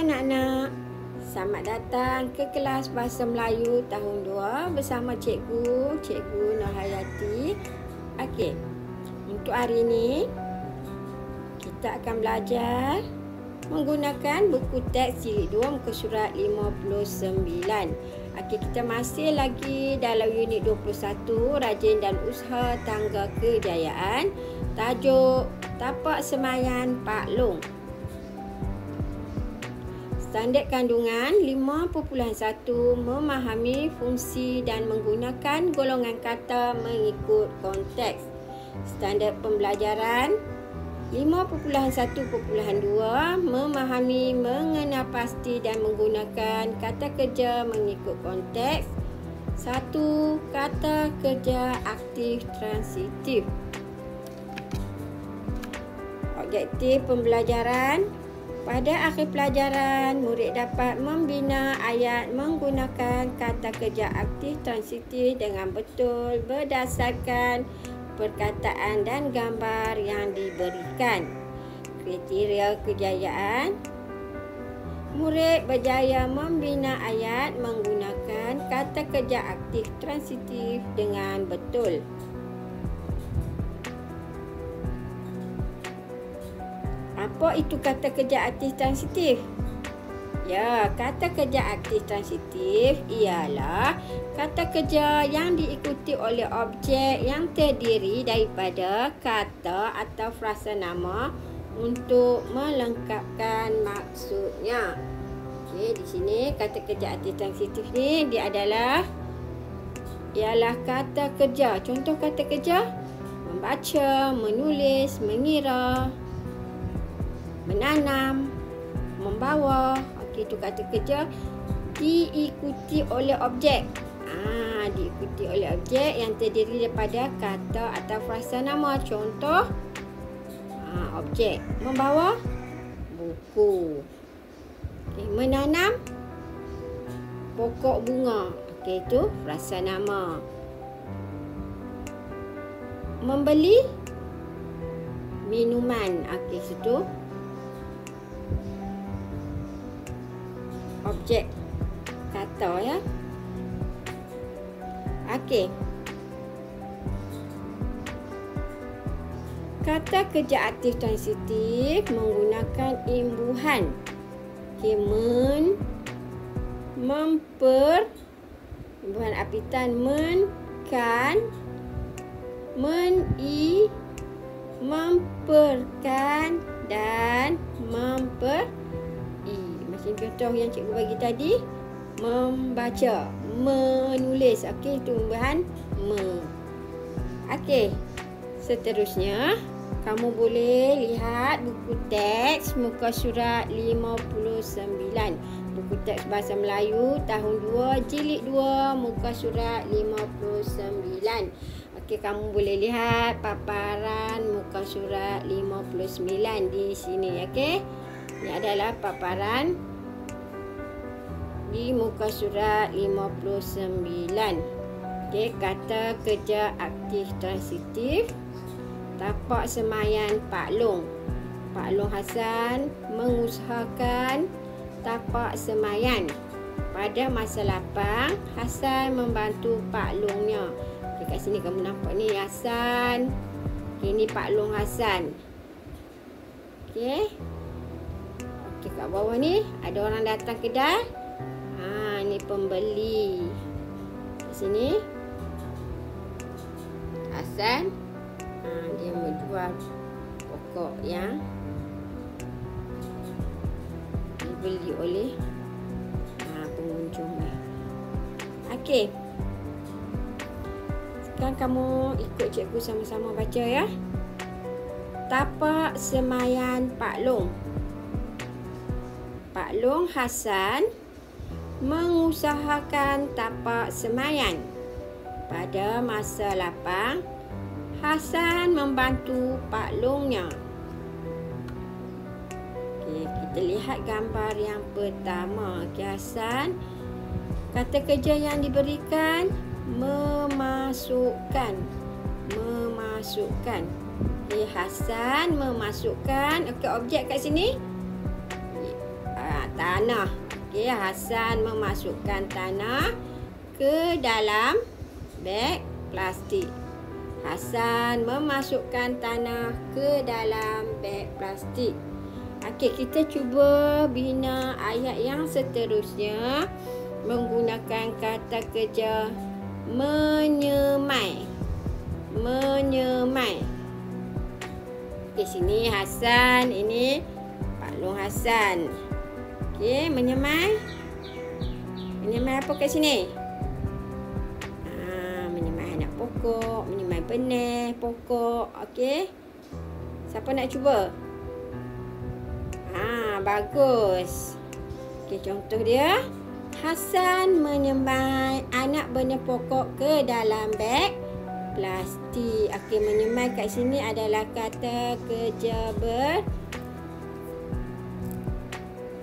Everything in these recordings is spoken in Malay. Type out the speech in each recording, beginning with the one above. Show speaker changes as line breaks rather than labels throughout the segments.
Hai anak-anak, selamat datang ke kelas Bahasa Melayu tahun 2 bersama Cikgu Nurhayati. Okey, untuk hari ini kita akan belajar menggunakan buku teks jilid 2 muka surat 59. Okey, kita masih lagi dalam unit 21, Rajin dan Usaha Tangga Kejayaan. Tajuk Tapak Semayan Pak Long. Standard kandungan 5.1 memahami fungsi dan menggunakan golongan kata mengikut konteks. Standard pembelajaran 5.1.2 memahami, mengenal pasti dan menggunakan kata kerja mengikut konteks. 1. Kata kerja aktif transitif. Objektif pembelajaran. Pada akhir pelajaran, murid dapat membina ayat menggunakan kata kerja aktif transitif dengan betul berdasarkan perkataan dan gambar yang diberikan. Kriteria kejayaan. Murid berjaya membina ayat menggunakan kata kerja aktif transitif dengan betul. Apa itu kata kerja aktif transitif? Ya, kata kerja aktif transitif ialah kata kerja yang diikuti oleh objek yang terdiri daripada kata atau frasa nama untuk melengkapkan maksudnya. Okey, di sini kata kerja aktif transitif ni dia ialah kata kerja. Contoh kata kerja: membaca, menulis, mengira, menanam, membawa. Okey, itu kata kerja diikuti oleh objek. Diikuti oleh objek yang terdiri daripada kata atau frasa nama. Contoh, objek membawa buku. Okey, menanam pokok bunga. Okey, itu frasa nama. Membeli minuman. Okey, situ objek kata ya. Okey. Kata kerja aktif transitif menggunakan imbuhan. Okey, imbuhan apitan kan, memperkan dan macam contoh yang cikgu bagi tadi, membaca, menulis. Okey, itu imbuhan Okey, seterusnya kamu boleh lihat buku teks muka surat 59. Buku teks Bahasa Melayu tahun 2 jilid 2 muka surat 59. Okey, kamu boleh lihat paparan muka surat 59 di sini. Okey, ini adalah paparan di muka surat 59. Okey, kata kerja aktif transitif. Tapak semayan Pak Long. Pak Long Hassan mengusahakan tapak semayan. Pada masa lapang, Hassan membantu Pak Longnya. Okey, kat sini kamu nampak ni Hassan. Ini Pak Long Hassan. Okey. Okey, kat bawah ni ada orang datang kedai. Ni pembeli. Di sini Hassan dia menjual pokok yang dibeli oleh pengunjung ni. Okey. Sekarang kamu ikut cikgu sama-sama baca ya. Tapak semayan Pak Long. Pak Long Hassan mengusahakan tapak semayan. Pada masa lapang, Hassan membantu Pak Longnya. Okey, kita lihat gambar yang pertama. Okey, Hassan, kata kerja yang diberikan memasukkan. Okey, Hassan memasukkan. Okey, objek kat sini tanah. Okey, Hasan memasukkan tanah ke dalam beg plastik. Hasan memasukkan tanah ke dalam beg plastik. Okey, kita cuba bina ayat yang seterusnya menggunakan kata kerja menyemai. Menyemai. Okey, sini Hasan, ini Pak Long Hasan. Okey, menyemai. Menyemai apa kat sini? Menyemai anak pokok, menyemai benih pokok. Okey. Siapa nak cuba? Bagus. Okey, contoh dia. Hasan menyemai anak benih pokok ke dalam beg plastik. Okey, menyemai kat sini adalah kata kerja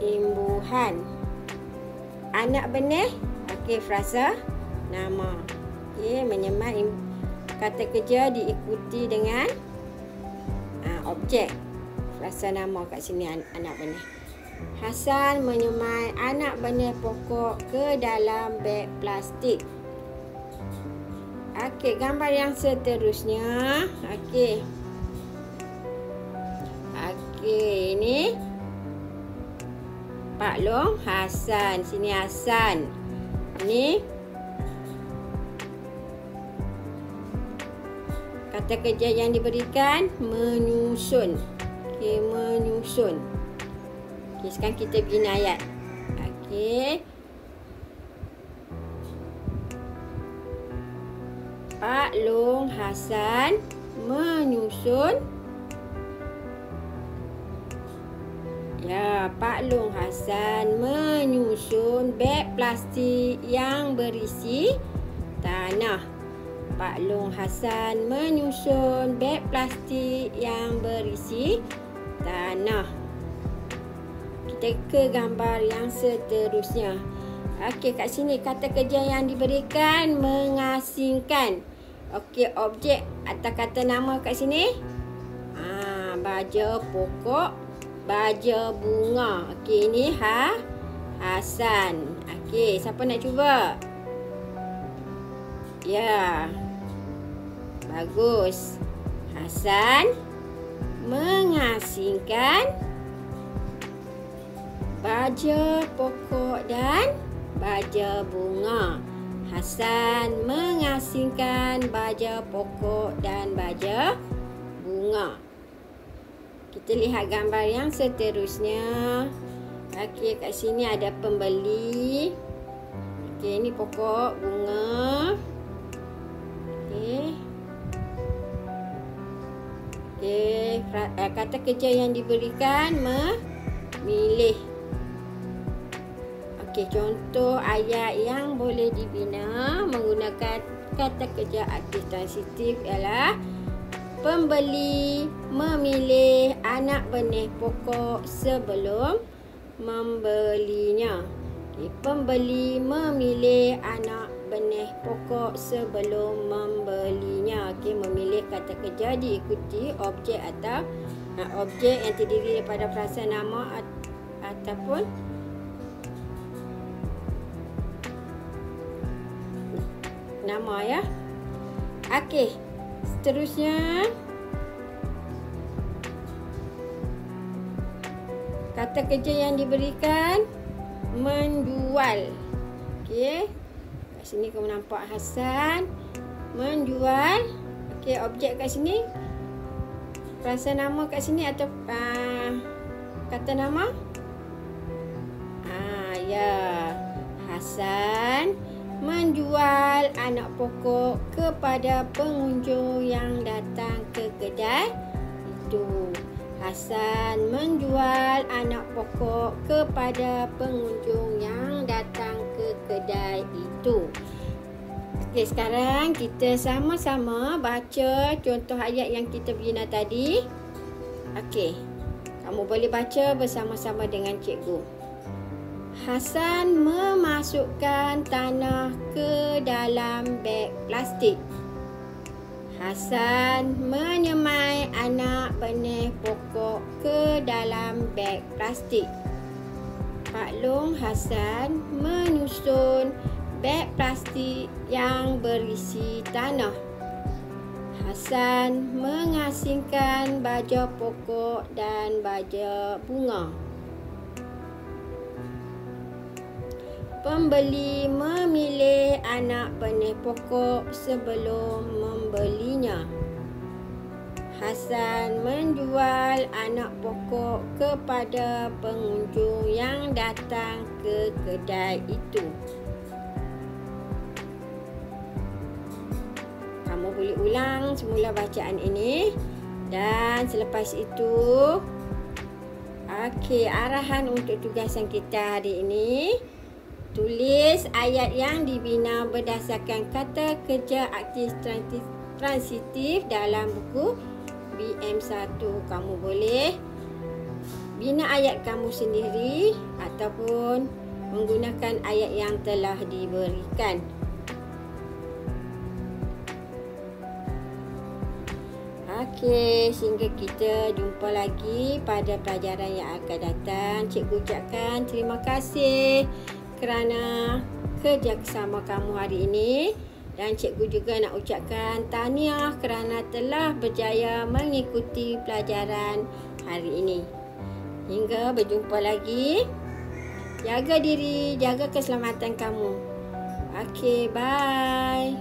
berimbuhan. Anak benih, okey, frasa nama. Okey, menyemai kata kerja diikuti dengan objek. Frasa nama kat sini anak benih. Hasan menyemai anak benih pokok ke dalam beg plastik. Okey, gambar yang seterusnya. Okey. Okey, ini Pak Long Hasan. Sini Hasan. Ini kata kerja yang diberikan menyusun. Okey, menyusun. Okey, sekarang kita bina ayat. Okey. Pak Long Hasan menyusun. Ya, Pak Long Hasan menyusun beg plastik yang berisi tanah. Pak Long Hasan menyusun beg plastik yang berisi tanah. Kita ke gambar yang seterusnya. Okey, kat sini kata kerja yang diberikan mengasingkan. Okey, objek atau kata nama kat sini. Baja pokok, baja bunga. Okey, ini Hasan. Okey, siapa nak cuba? Ya. Bagus. Hasan mengasingkan baja pokok dan baja bunga. Hasan mengasingkan baja pokok dan baja bunga. Kita lihat gambar yang seterusnya. Okey, kat sini ada pembeli. Okey, ini pokok bunga. Okey. Okey, kata kerja yang diberikan memilih. Okey, contoh ayat yang boleh dibina menggunakan kata kerja aktif transitif ialah pembeli memilih anak benih pokok sebelum membelinya. Okey, pembeli memilih anak benih pokok sebelum membelinya. Okey, memilih kata kerja diikuti objek atau objek yang terdiri daripada frasa nama ataupun nama, ya. Okey, seterusnya kata kerja yang diberikan menjual. Okey, kat sini kamu nampak Hasan menjual. Okey, objek kat sini frasa nama kat sini atau kata nama. Ya, Hasan menjual anak pokok kepada pengunjung yang datang ke kedai itu. Hasan menjual anak pokok kepada pengunjung yang datang ke kedai itu. Okey, sekarang kita sama-sama baca contoh ayat yang kita bina tadi. Okey, kamu boleh baca bersama-sama dengan cikgu. Hasan memasukkan tanah ke dalam beg plastik. Hasan menyemai anak benih pokok ke dalam beg plastik. Pak Long Hasan menyusun beg plastik yang berisi tanah. Hasan mengasingkan baja pokok dan baja bunga. Pembeli memilih anak benih pokok sebelum membelinya. Hasan menjual anak pokok kepada pengunjung yang datang ke kedai itu. Kamu boleh ulang semula bacaan ini, dan selepas itu arahan untuk tugasan kita hari ini. Tulis ayat yang dibina berdasarkan kata kerja aktif transitif dalam buku BM1. Kamu boleh bina ayat kamu sendiri ataupun menggunakan ayat yang telah diberikan. Okey, sehingga kita jumpa lagi pada pelajaran yang akan datang. Cikgu ucapkan terima kasih kerana kerjasama kamu hari ini, dan cikgu juga nak ucapkan tahniah kerana telah berjaya mengikuti pelajaran hari ini. Hingga berjumpa lagi. Jaga diri, jaga keselamatan kamu. Okey, bye.